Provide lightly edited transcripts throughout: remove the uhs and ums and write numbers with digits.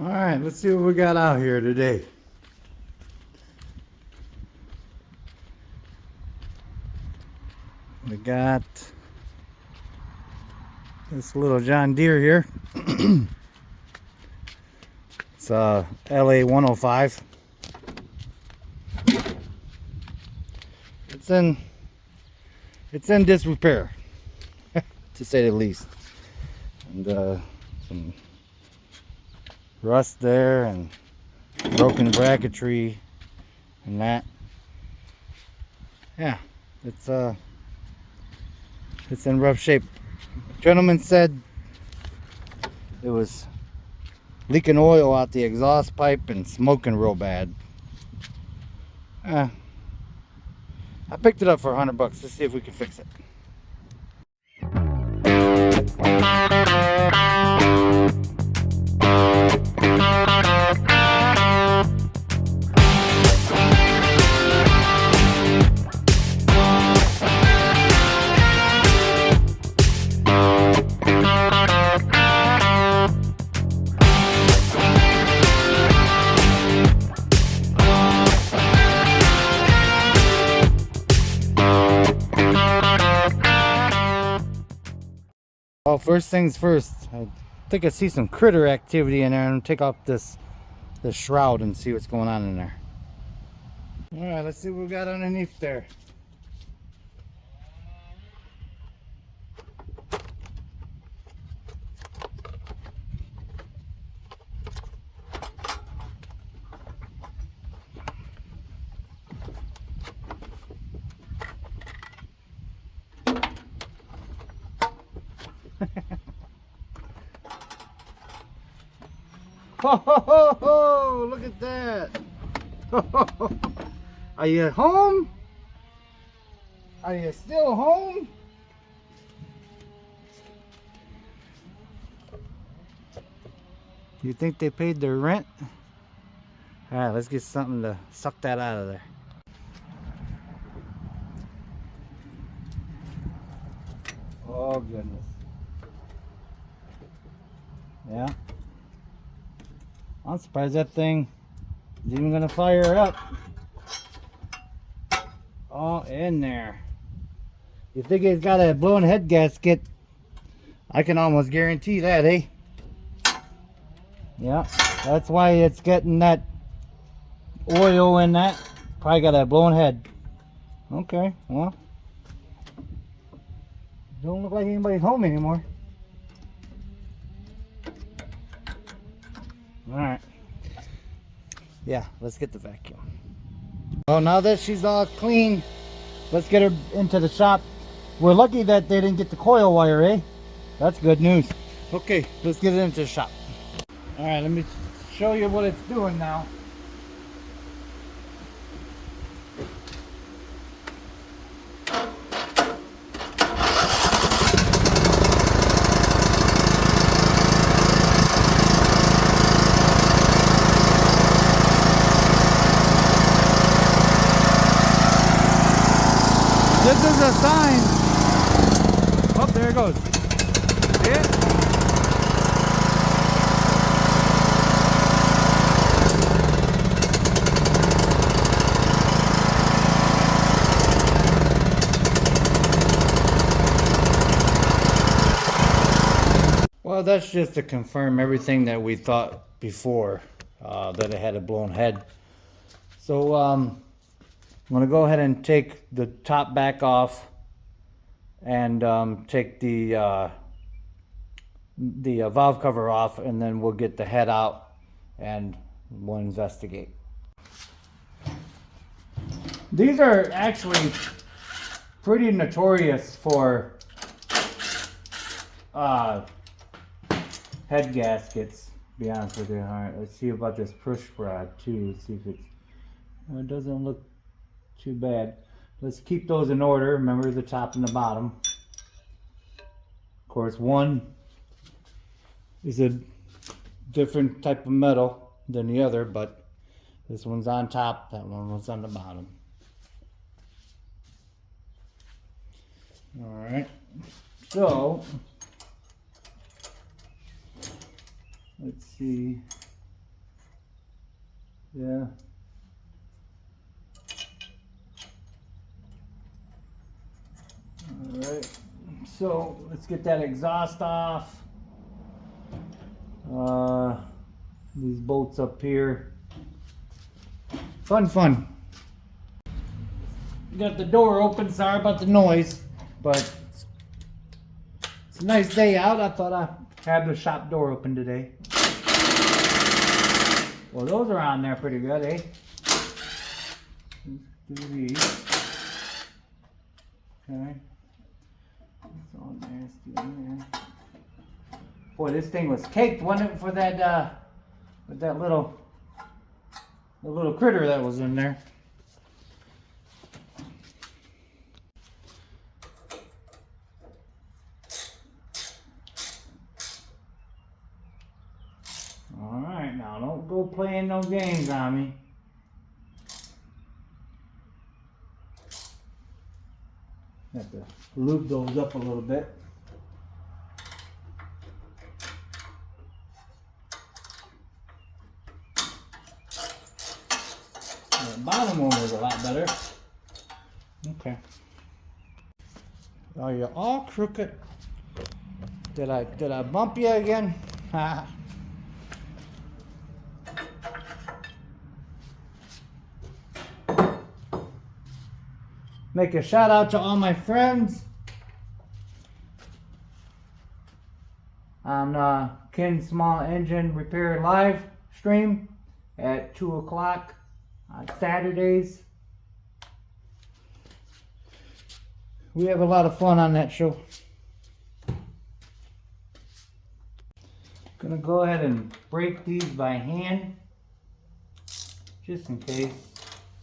All right, let's see what we got out here today. We got this little John Deere here. It's a LA105. It's in disrepair, to say the least. And some rust there and broken bracketry and that. Yeah, it's in rough shape. Gentleman said it was leaking oil out the exhaust pipe and smoking real bad. I picked it up for $100. Let's see if we can fix it. Well, first things first, I think I see some critter activity in there. I'm gonna take off this shroud and see what's going on in there. All right, let's see what we got underneath there. Ho, ho, ho, ho, look at that. Are you home? Are you still home? You think they paid their rent? All right, let's get something to suck that out of there. Oh goodness. Yeah. I'm surprised that thing is even gonna fire up. Oh, in there. You think it's got a blown head gasket? I can almost guarantee that, eh? Yeah, that's why it's getting that oil in that. Probably got a blown head. Okay, well, don't look like anybody's home anymore. Alright. Yeah, let's get the vacuum. Well, now that she's all clean, let's get her into the shop. We're lucky that they didn't get the coil wire, eh? That's good news. Okay, let's get it into the shop. Alright, let me show you what it's doing now. This is a sign. Oh, there it goes. See it? Well, that's just to confirm everything that we thought before, that it had a blown head. So, I'm going to go ahead and take the top back off and take the valve cover off, and then we'll get the head out and we'll investigate. These are actually pretty notorious for head gaskets, to be honest with you. Alright, let's see about this push rod too. See if it's, it doesn't look too bad. Let's keep those in order. Remember the top and the bottom. Of course, one is a different type of metal than the other, but this one's on top, that one was on the bottom. Alright, so let's see. Yeah. Alright, so let's get that exhaust off. These bolts up here. Fun. Got the door open, sorry about the noise, but it's a nice day out. I thought I'd have the shop door open today. Well, those are on there pretty good, eh? Let's do these. Okay. It's all nasty in there. Boy, this thing was caked, wasn't it, for that with that little critter that was in there. All right, now don't go playing no games on me. Have to lube those up a little bit. The bottom one was a lot better. Okay. Are you all crooked? Did I bump you again? Make a shout out to all my friends on Ken Small Engine Repair live stream at 2 o'clock on Saturdays. We have a lot of fun on that show. Gonna go ahead and break these by hand just in case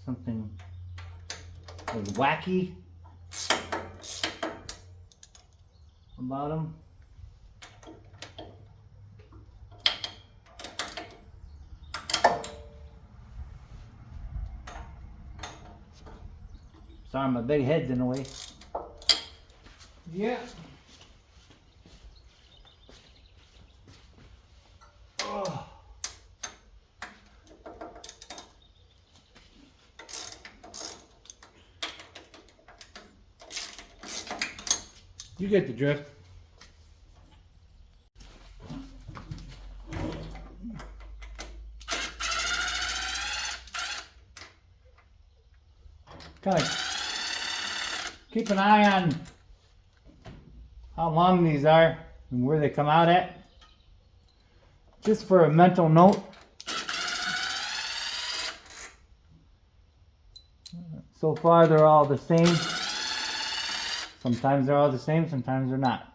something was wacky about them. Sorry, my big head's in the way. Yeah. Oh. You get the drift. Kind of keep an eye on how long these are and where they come out at. Just for a mental note. So far they're all the same. Sometimes they're all the same, sometimes they're not.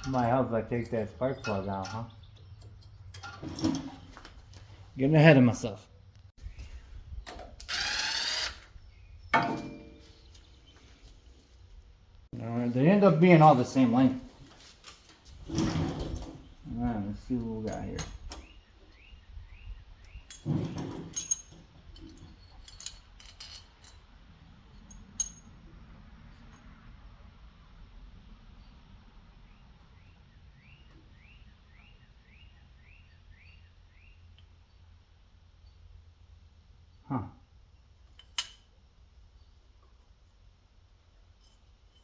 Might help if I take that spark plug out, huh? Getting ahead of myself. Alright, they end up being all the same length. Alright, let's see what we got here. Huh.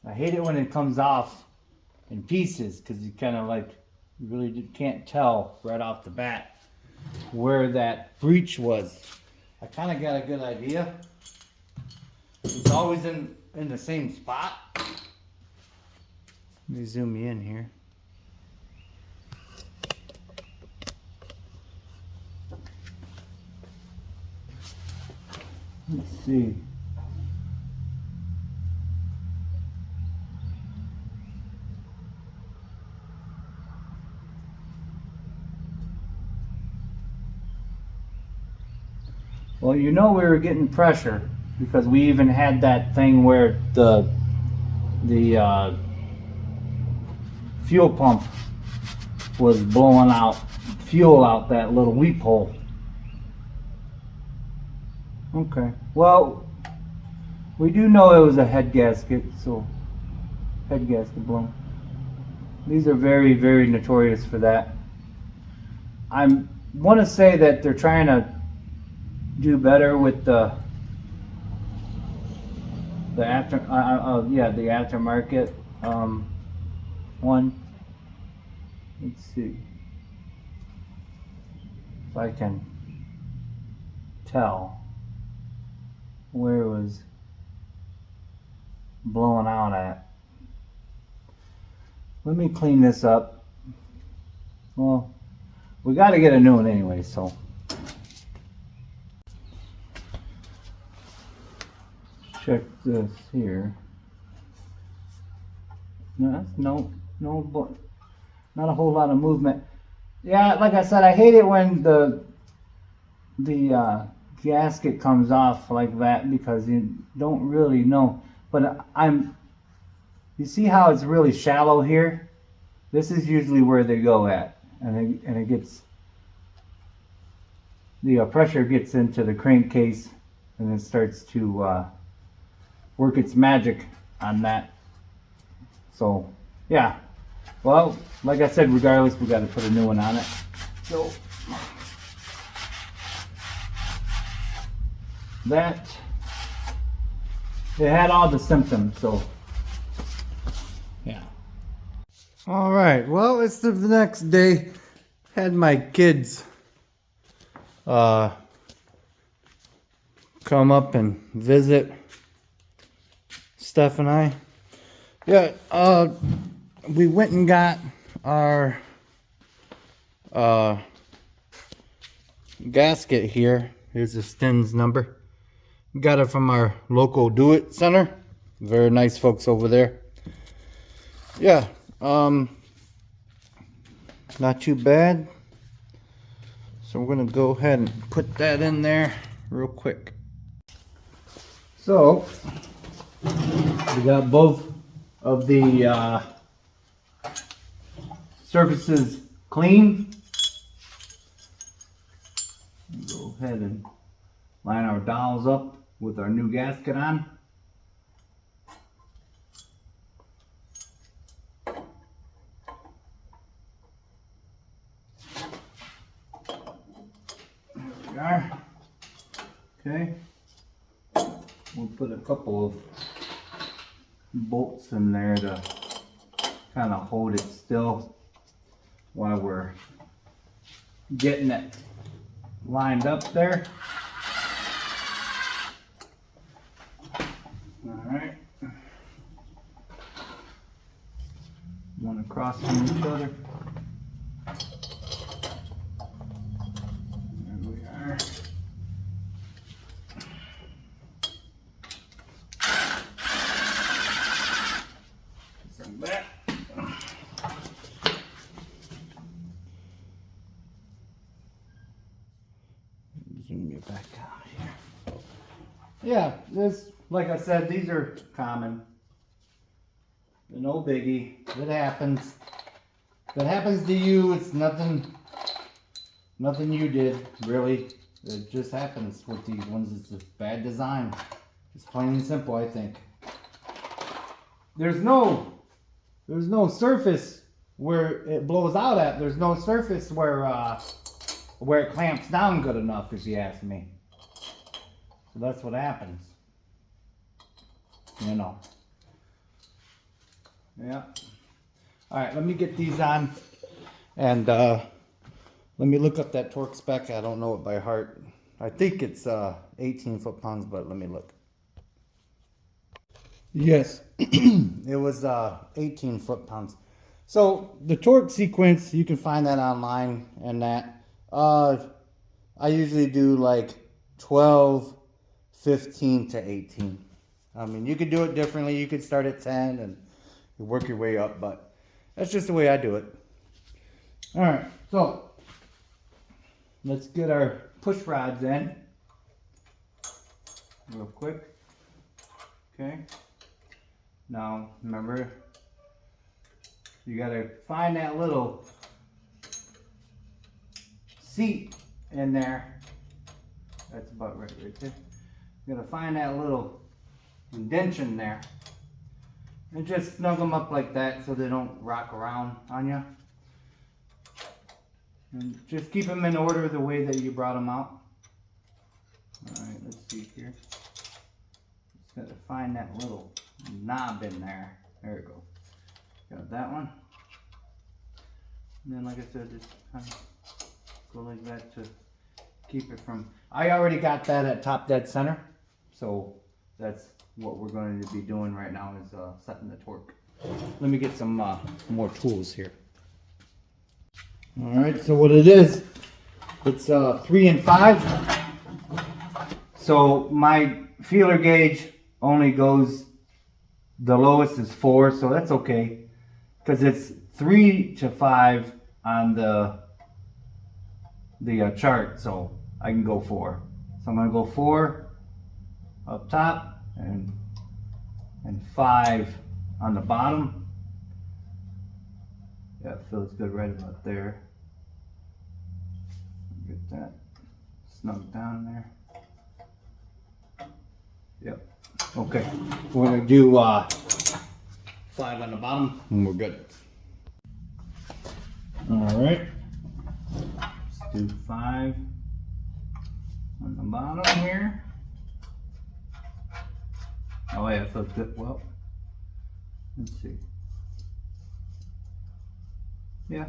I hate it when it comes off in pieces because you kind of like, you really can't tell right off the bat where that breach was. I kind of got a good idea. It's always in the same spot. Let me zoom you in here. Let's see. Well, you know we were getting pressure because we even had that thing where the fuel pump was blowing out fuel out that little weep hole. Okay, well, We do know it was a head gasket, so head gasket blown. These are very, very notorious for that. I want to say that they're trying to do better with the the aftermarket one. Let's see if I can tell where it was blowing out at. Let me clean this up. Well, we got to get a new one anyway, so. Check this here. No, not a whole lot of movement. Yeah, like I said, I hate it when the gasket comes off like that because you don't really know. But you see how it's really shallow here? This is usually where they go at, and it gets, the pressure gets into the crankcase, and it starts to work its magic on that. So yeah, well, like I said, regardless, we got to put a new one on it. So that, it had all the symptoms, so yeah. All right, well, it's the next day. Had my kids come up and visit Steph and I. Yeah, we went and got our gasket here. Here's the Stins number. Got it from our local do-it center. Very nice folks over there. Yeah, not too bad. So we're gonna go ahead and put that in there real quick. So we got both of the surfaces clean. Go ahead and line our dowels up with our new gasket on. There we are. Okay. We'll put a couple of bolts in there to kind of hold it still while we're getting it lined up there. All right. One across from each other. There we are. Some back. Zoom you back out here. Yeah, this, like I said, these are common. They're no biggie. It happens. If it happens to you, it's nothing you did, really. It just happens with these ones. It's a bad design. It's plain and simple, I think. There's no surface where it blows out at. There's no surface where it clamps down good enough, if you ask me. So that's what happens. You know. Yeah. All right, let me get these on, and let me look up that torque spec. I don't know it by heart. I think it's 18 foot-pounds, but let me look. Yes, it was 18 foot-pounds. So the torque sequence, you can find that online and that. I usually do like 12, 15 to 18. I mean, you could do it differently. You could start at 10 and you work your way up, but that's just the way I do it. All right, so let's get our push rods in real quick. Okay. Now, remember, you gotta find that little seat in there. That's about right there. You gotta find that little indention there. And just snug them up like that so they don't rock around on you. And just keep them in order the way that you brought them out. Alright, let's see here. Just got to find that little knob in there. There we go. Got that one. And then, like I said, just kind of go like that to keep it from... I already got that at top dead center. So that's what we're going to be doing right now is setting the torque. Let me get some more tools here. Alright, so what it is, it's 3 and 5. So my feeler gauge only goes, the lowest is 4, so that's okay. Because it's 3 to 5 on the chart, so I can go 4. So I'm going to go 4 up top and 5 on the bottom. Yeah, it feels good right about there. Get that snug down there. Yep. Okay. We're gonna do 5 on the bottom, and we're good. All right. Let's do 5 on the bottom here. Oh yeah, it feels good. Well, let's see. Yeah,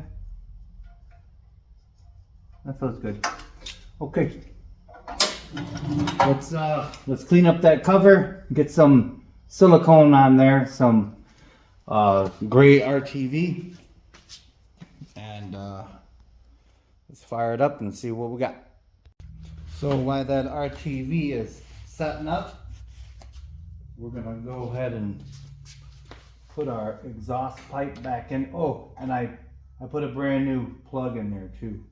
that feels good. Okay, let's clean up that cover. Get some silicone on there, some gray RTV, and let's fire it up and see what we got. So while that RTV is setting up, we're gonna go ahead and put our exhaust pipe back in. Oh, and I put a brand new plug in there too.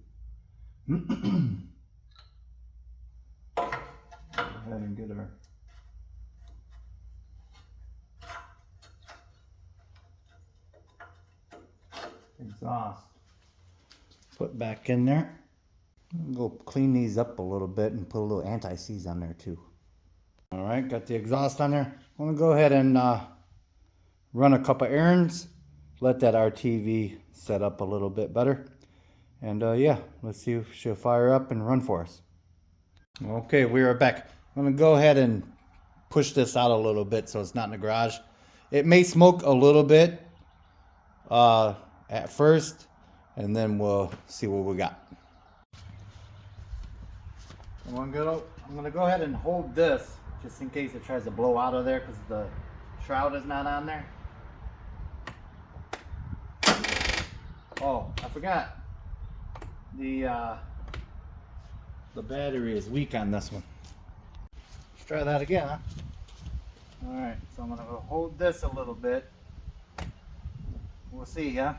Go ahead and get our exhaust put back in there. Go clean these up a little bit and put a little anti-seize on there too. All right, got the exhaust on there. I'm gonna go ahead and run a couple errands, let that RTV set up a little bit better, and yeah, let's see if she'll fire up and run for us. Okay, we are back. I'm gonna go ahead and push this out a little bit so it's not in the garage. It may smoke a little bit at first, and then we'll see what we got. I'm gonna go ahead and hold this just in case it tries to blow out of there because the shroud is not on there. Oh, I forgot. The battery is weak on this one. Let's try that again, huh? Alright, so I'm gonna go hold this a little bit. We'll see, yeah?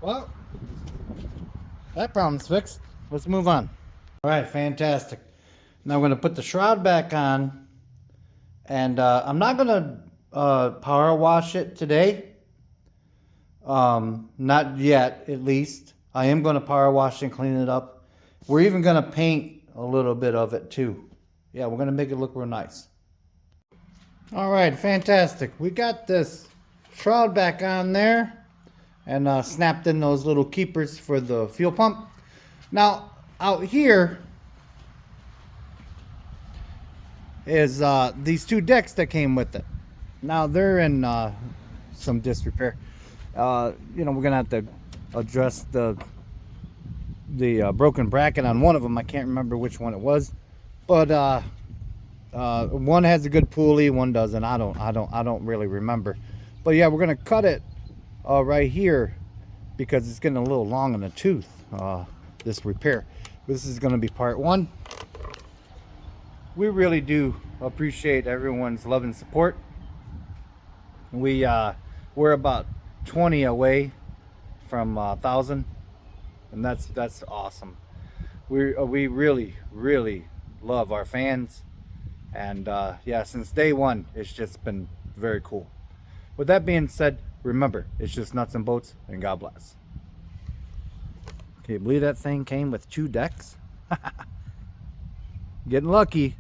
Well, that problem's fixed. Let's move on. All right, fantastic. Now I'm going to put the shroud back on, and I'm not going to power wash it today. Not yet, at least. I am going to power wash and clean it up. We're even going to paint a little bit of it too. Yeah, we're going to make it look real nice. All right, fantastic. We got this shroud back on there. And snapped in those little keepers for the fuel pump. Now, out here is these 2 decks that came with it. Now, they're in some disrepair. You know, we're going to have to address the broken bracket on one of them. I can't remember which one it was. But one has a good pulley, one doesn't. I don't really remember. But yeah, we're going to cut it right here because it's getting a little long in the tooth. this repair. This is going to be part 1. We really do appreciate everyone's love and support. We're about 20 away from 1,000, and that's awesome. We really love our fans, and yeah, since day 1 it's just been very cool. With that being said, remember, it's just nuts and bolts, and God bless. Can you believe that thing came with 2 decks? Getting lucky.